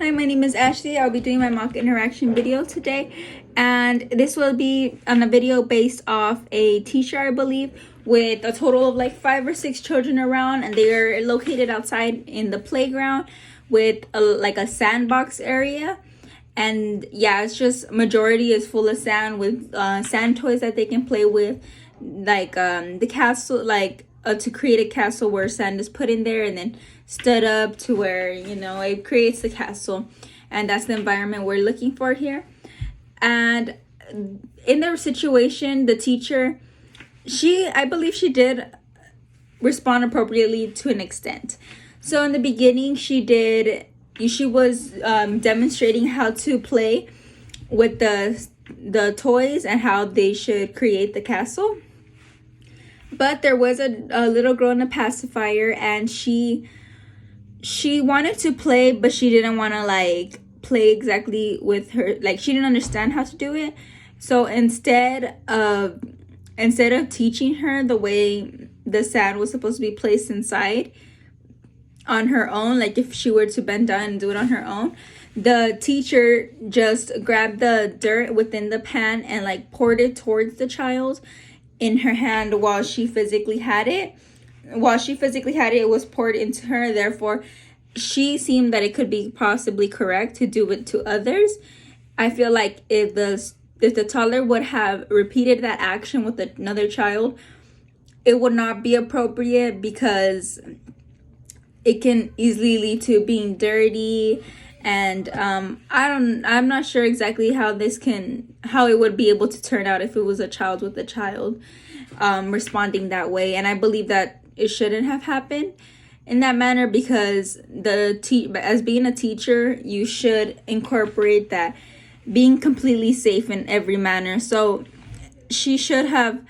Hi, my name is Ashley. I'll be doing my mock interaction video today, and this will be on a video based off a teacher, I believe, with a total of like 5 or 6 children around, and they are located outside in the playground with a sandbox area. And yeah, it's just majority is full of sand with sand toys that they can play with, like the castle, to create a castle where sand is put in there and then stood up to where it creates the castle, and that's the environment we're looking for here. And in their situation, the teacher, I believe she did respond appropriately to an extent. So in the beginning, she was demonstrating how to play with the toys and how they should create the castle. But there was a little girl in a pacifier, and she wanted to play, but she didn't want to play exactly with her, she didn't understand how to do it. So instead of teaching her the way the sand was supposed to be placed inside on her own, like if she were to bend down and do it on her own, the teacher just grabbed the dirt within the pan and poured it towards the child in her hand while she physically had it. It was poured into her. Therefore, she seemed that it could be possibly correct to do it to others. I feel like if the toddler would have repeated that action with another child, it would not be appropriate, because it can easily lead to being dirty. And I'm not sure exactly how it would be able to turn out if it was a child with a child responding that way. And I believe that it shouldn't have happened in that manner, because as being a teacher, you should incorporate that being completely safe in every manner. So she should have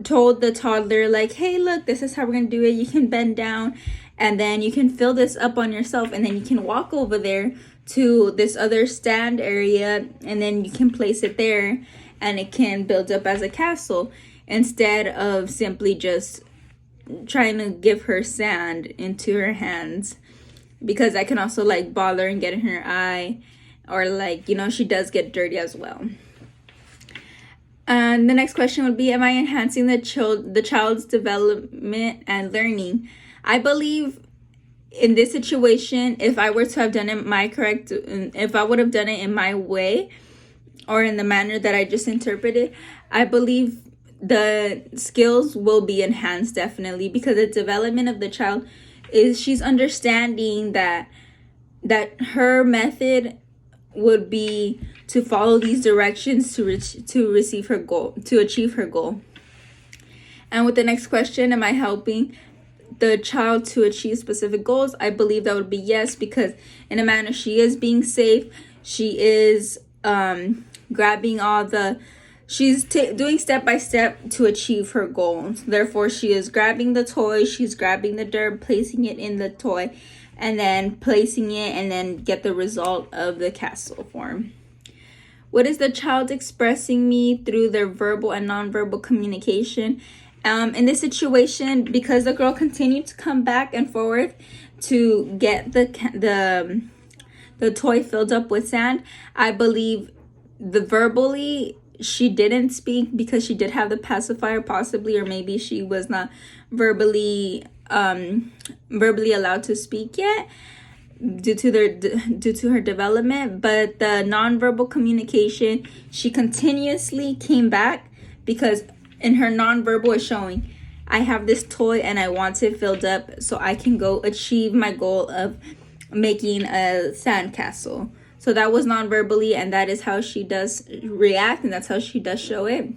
told the toddler, hey, look, this is how we're gonna do it. You can bend down, and then you can fill this up on yourself, and then you can walk over there to this other stand area, and then you can place it there, and it can build up as a castle, instead of simply just trying to give her sand into her hands, because that can also bother and get in her eye, or she does get dirty as well. And the next question would be, am I enhancing the child's development and learning? I believe in this situation, if I were to have done it if I would have done it in my way, or in the manner that I just interpreted, I believe the skills will be enhanced, definitely, because the development of the child is she's understanding that her method would be to follow these directions to achieve her goal. And with the next question, am I helping the child to achieve specific goals? I believe that would be yes, because in a manner she is being safe. She is grabbing she's doing step by step to achieve her goals. Therefore, she is grabbing the toy, she's grabbing the dirt, placing it in the toy, and then placing it, and then get the result of the castle form. What is the child expressing me through their verbal and nonverbal communication? In this situation, because the girl continued to come back and forth to get the toy filled up with sand, I believe verbally she didn't speak, because she did have the pacifier, possibly, or maybe she was not verbally allowed to speak yet due to her development. But the nonverbal communication, she continuously came back, because in her nonverbal is showing, I have this toy and I want it filled up so I can go achieve my goal of making a sand castle. So that was nonverbally, and that is how she does react, and that's how she does show it.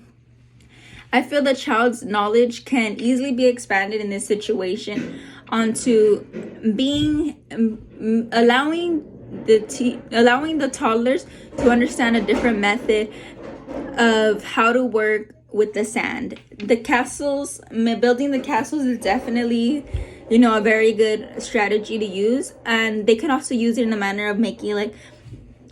I feel the child's knowledge can easily be expanded in this situation onto allowing the toddlers to understand a different method of how to work with the sand. Building the castles is definitely a very good strategy to use, and they can also use it in a manner of making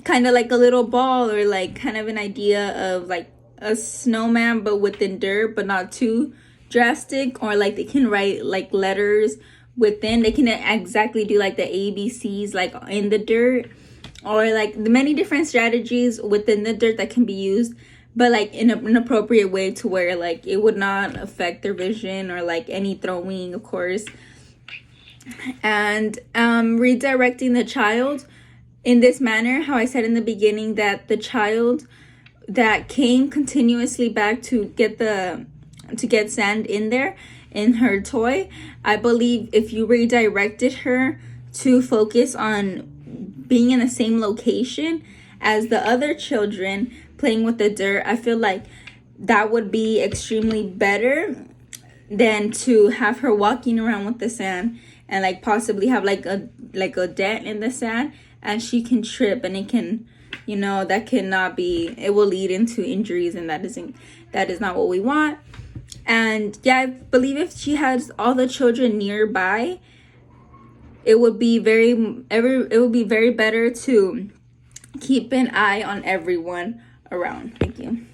kind of like a little ball, or kind of an idea of a snowman but within dirt, but not too drastic. Or they can write letters within. They can exactly do the ABCs in the dirt, or like the many different strategies within the dirt that can be used, but like in an appropriate way to where like it would not affect their vision or like any throwing, of course. And redirecting the child in this manner, how I said in the beginning that the child that came continuously back to get sand in there in her toy, I believe if you redirected her to focus on being in the same location as the other children playing with the dirt, I feel like that would be extremely better than to have her walking around with the sand and like possibly have like a dent in the sand, and she can trip, and it can, you know, that cannot be, it will lead into injuries, and that is not what we want. And yeah, I believe if she has all the children nearby, it would be very better to keep an eye on everyone around. Thank you.